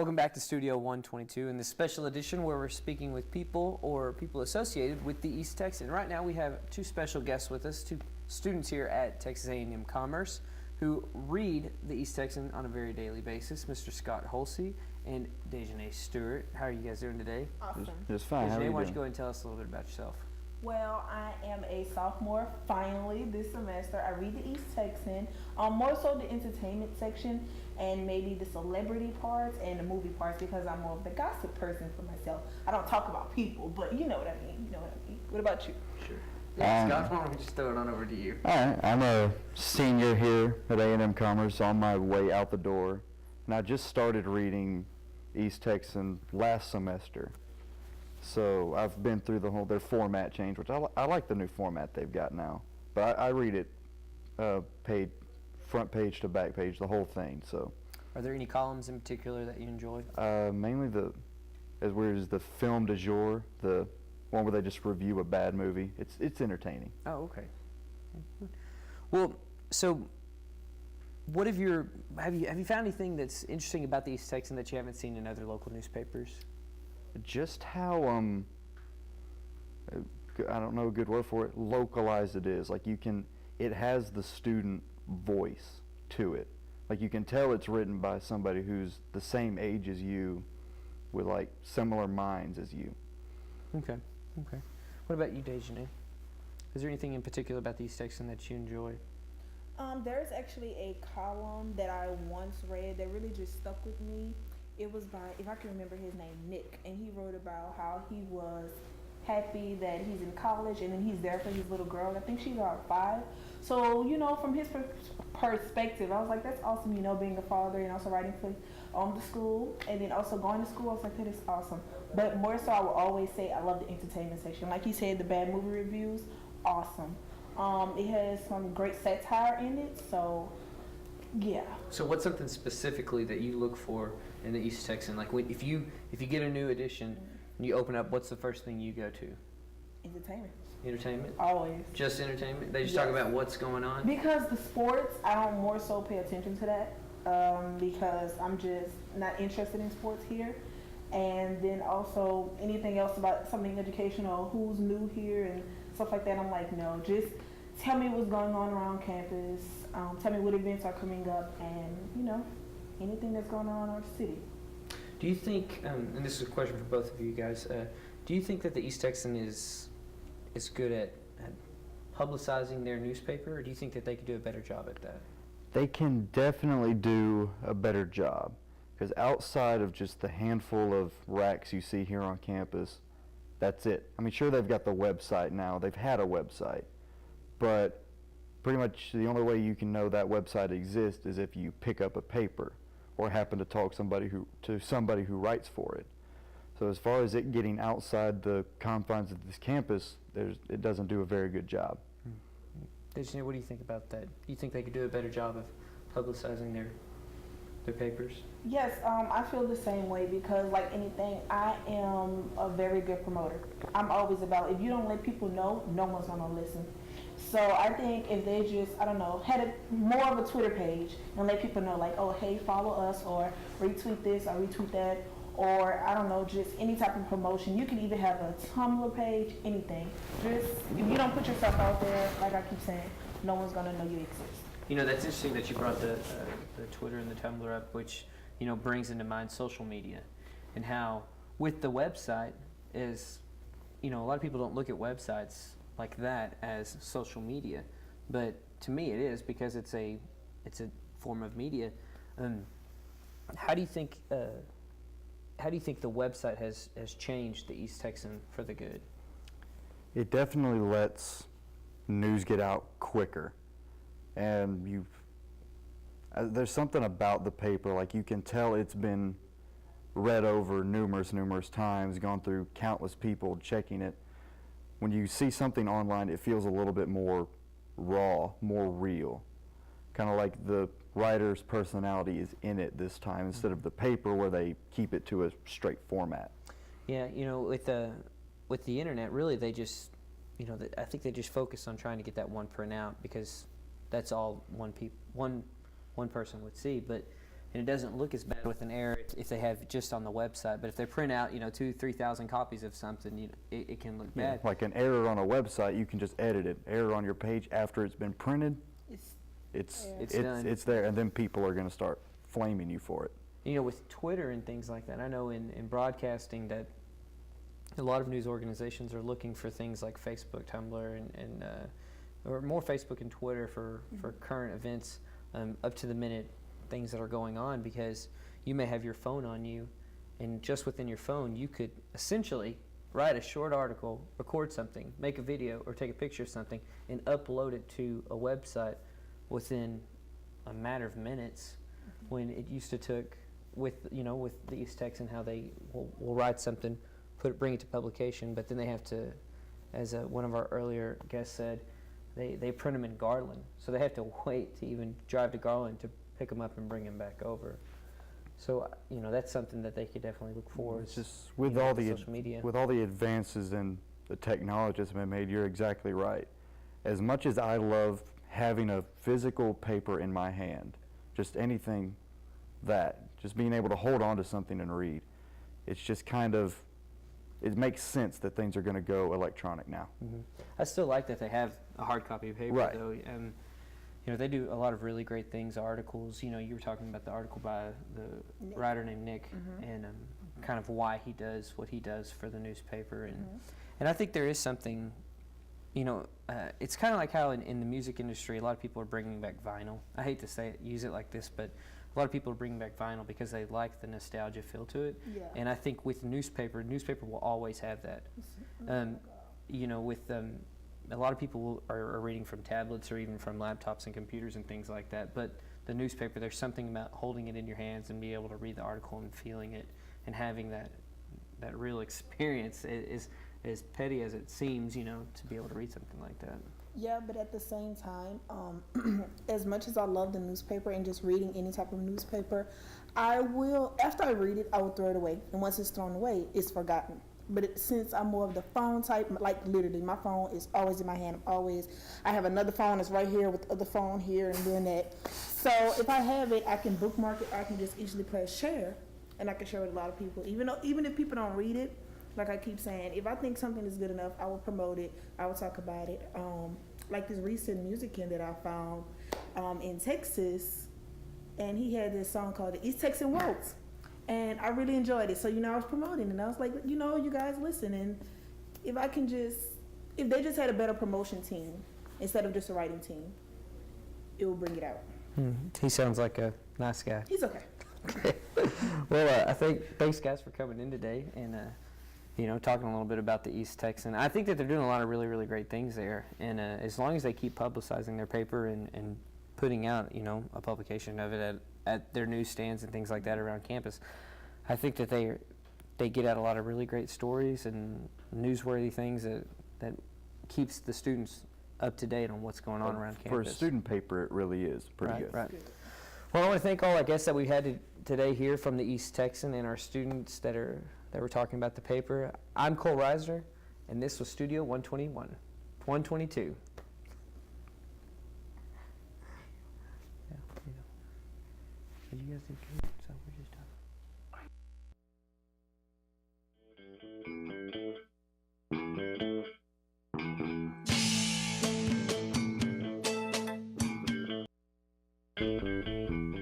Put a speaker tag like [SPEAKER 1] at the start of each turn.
[SPEAKER 1] Welcome back to Studio 122 in this special edition where we're speaking with people or people associated with the East Texan. Right now we have two special guests with us, two students here at Texas A&M Commerce who read the East Texan on a very daily basis, Mr. Scott Holsey and Dejanay Stewart. How are you guys doing today?
[SPEAKER 2] Awesome.
[SPEAKER 3] Just fine. How are
[SPEAKER 1] Dejanay,
[SPEAKER 3] you
[SPEAKER 1] why don't you
[SPEAKER 3] doing?
[SPEAKER 1] go ahead and tell us a little bit about yourself?
[SPEAKER 2] Well, I am a sophomore finally this semester. I read the East Texan, more so the entertainment section and maybe the celebrity parts and the movie parts because I'm more of the gossip person for myself. I don't talk about people, but you know what I mean. What about you?
[SPEAKER 1] Sure. Yeah, Scott, why don't we just throw it on over to you?
[SPEAKER 3] All right. I'm a senior here at A&M Commerce on my way out the door, and I just started reading East Texan last semester. So I've been through their format change, which I like the new format they've got now. But I read it front page to back page, the whole thing. So,
[SPEAKER 1] Are there any columns in particular that you enjoy?
[SPEAKER 3] mainly as weird as the film du jour, the one where they just review a bad movie. It's entertaining.
[SPEAKER 1] Oh, okay. Well, so what have you found anything that's interesting about the East Texan that you haven't seen in other local newspapers?
[SPEAKER 3] Just how I don't know a good word for it, localized it is. Like it has the student voice to it. Like you can tell it's written by somebody who's the same age as you, with like similar minds as you.
[SPEAKER 1] Okay. What about you, Dejanay? Is there anything in particular about the East Texan that you enjoy?
[SPEAKER 2] There's actually a column that I once read that really just stuck with me. It was by, if I can remember his name, Nick, and he wrote about how he was happy that he's in college and then he's there for his little girl. I think she's about 5. So, from his perspective, I was like, that's awesome, being a father and also writing for the school and then also going to school. I was like, that is awesome. But more so, I will always say I love the entertainment section. Like you said, the bad movie reviews, awesome. It has some great satire in it, so yeah.
[SPEAKER 1] So what's something specifically that you look for in the East Texan? Like if you get a new edition and you open up, what's the first thing you go to?
[SPEAKER 2] Entertainment.
[SPEAKER 1] Entertainment?
[SPEAKER 2] Always.
[SPEAKER 1] Just entertainment? They just
[SPEAKER 2] Yes.
[SPEAKER 1] talk about what's going on?
[SPEAKER 2] Because the sports, I don't more so pay attention to that because I'm just not interested in sports here. And then also anything else about something educational, who's new here and stuff like that, I'm like, no, just tell me what's going on around campus, tell me what events are coming up, and, anything that's going on in our city.
[SPEAKER 1] Do you think, and this is a question for both of you guys, do you think that the East Texan is good at publicizing their newspaper, or do you think that they could do a better job at that?
[SPEAKER 3] They can definitely do a better job, because outside of just the handful of racks you see here on campus, that's it. I mean, sure, they've got the website now. They've had a website, but pretty much the only way you can know that website exists is if you pick up a paper or happen to talk to somebody who writes for it. So as far as it getting outside the confines of this campus, it doesn't do a very good job.
[SPEAKER 1] Dejanay, what do you think about that? Do you think they could do a better job of publicizing their papers?
[SPEAKER 2] Yes, I feel the same way because, like anything, I am a very good promoter. I'm always about, if you don't let people know, no one's going to listen. So I think if they just, had more of a Twitter page and let people know, like, oh, hey, follow us or retweet this or retweet that, or just any type of promotion. You can either have a Tumblr page, anything. Just, if you don't put yourself out there, like I keep saying, no one's going to know you exist.
[SPEAKER 1] That's interesting that you brought the Twitter and the Tumblr up, which, brings into mind social media and how with the website is, a lot of people don't look at websites like that as social media, but to me it is because it's a form of media. How do you think the website has changed the East Texan for the good?
[SPEAKER 3] It definitely lets news get out quicker, and there's something about the paper, like you can tell it's been read over numerous times, gone through countless people checking it. When you see something online, it feels a little bit more raw, more real, kind of like the writer's personality is in it this time instead of the paper where they keep it to a straight format.
[SPEAKER 1] Yeah, with the internet, really they just, I think they just focus on trying to get that one print out because that's all one person would see. But and it doesn't look as bad with an error if they have it just on the website. But if they print out, 2,000-3,000 copies of something, it can look
[SPEAKER 3] Yeah,
[SPEAKER 1] bad.
[SPEAKER 3] like an error on a website, you can just edit it. Error on your page after it's been printed,
[SPEAKER 2] It's
[SPEAKER 1] It's done.
[SPEAKER 3] it's there, and then people are going to start flaming you for it.
[SPEAKER 1] With Twitter and things like that, I know in broadcasting that a lot of news organizations are looking for things like Facebook, Tumblr, and or more Facebook and Twitter for current events, up to the minute things that are going on, because you may have your phone on you, and just within your phone you could essentially write a short article, record something, make a video, or take a picture of something and upload it to a website within a matter of minutes, when it used to took with the East Texan, how they will write something, bring it to publication, but then they have to, as one of our earlier guests said, they print them in Garland, so they have to wait to even drive to Garland to pick them up and bring them back over. So that's something that they could definitely look for.
[SPEAKER 3] It's just with all the
[SPEAKER 1] social media.
[SPEAKER 3] with all the advances in the technology that's been made, you're exactly right. As much as I love having a physical paper in my hand, just anything just being able to hold on to something and read, it's just it makes sense that things are going to go electronic now.
[SPEAKER 1] Mm-hmm. I still like that they have a hard copy of paper,
[SPEAKER 3] Right.
[SPEAKER 1] though. They do a lot of really great things, articles. You were talking about the article by the
[SPEAKER 2] Nick.
[SPEAKER 1] writer named Nick, and kind of why he does what he does for the newspaper.
[SPEAKER 2] Mm-hmm.
[SPEAKER 1] And I think there is something, it's kind of like how in the music industry, a lot of people are bringing back vinyl. I hate to use it like this, but a lot of people are bringing back vinyl because they like the nostalgia feel to it.
[SPEAKER 2] Yeah.
[SPEAKER 1] And I think with newspaper will always have that. With a lot of people are reading from tablets or even from laptops and computers and things like that. But the newspaper, there's something about holding it in your hands and being able to read the article and feeling it and having that real experience, is as petty as it seems, to be able to read something like that.
[SPEAKER 2] Yeah, but at the same time, as much as I love the newspaper and just reading any type of newspaper, after I read it, I will throw it away. And once it's thrown away, it's forgotten. But since I'm more of the phone type, like literally, my phone is always in my hand. I have another phone that's right here with the other phone here and doing that. So if I have it, I can bookmark it. I can just easily press share, and I can share with a lot of people. Even if people don't read it, like I keep saying, if I think something is good enough, I will promote it. I will talk about it. Like this recent musician that I found in Texas, and he had this song called the East Texan Waltz. And I really enjoyed it. So, I was promoting it. And I was like, you guys listen. And if they just had a better promotion team instead of just a writing team, it will bring it out.
[SPEAKER 1] He sounds like a nice guy.
[SPEAKER 2] He's okay.
[SPEAKER 1] Well, thanks guys for coming in today and, talking a little bit about the East Texan. I think that they're doing a lot of really, really great things there. And as long as they keep publicizing their paper and putting out, a publication of it at their newsstands and things like that around campus, I think that they get out a lot of really great stories and newsworthy things that keeps the students up to date on what's going on around campus.
[SPEAKER 3] For a student paper, it really is pretty good.
[SPEAKER 1] Right. Well, I want to thank all our guests that we've had today here from the East Texan and our students that were talking about the paper. I'm Cole Reisner, and this was Studio 122. Did you guys think so? We're just talking.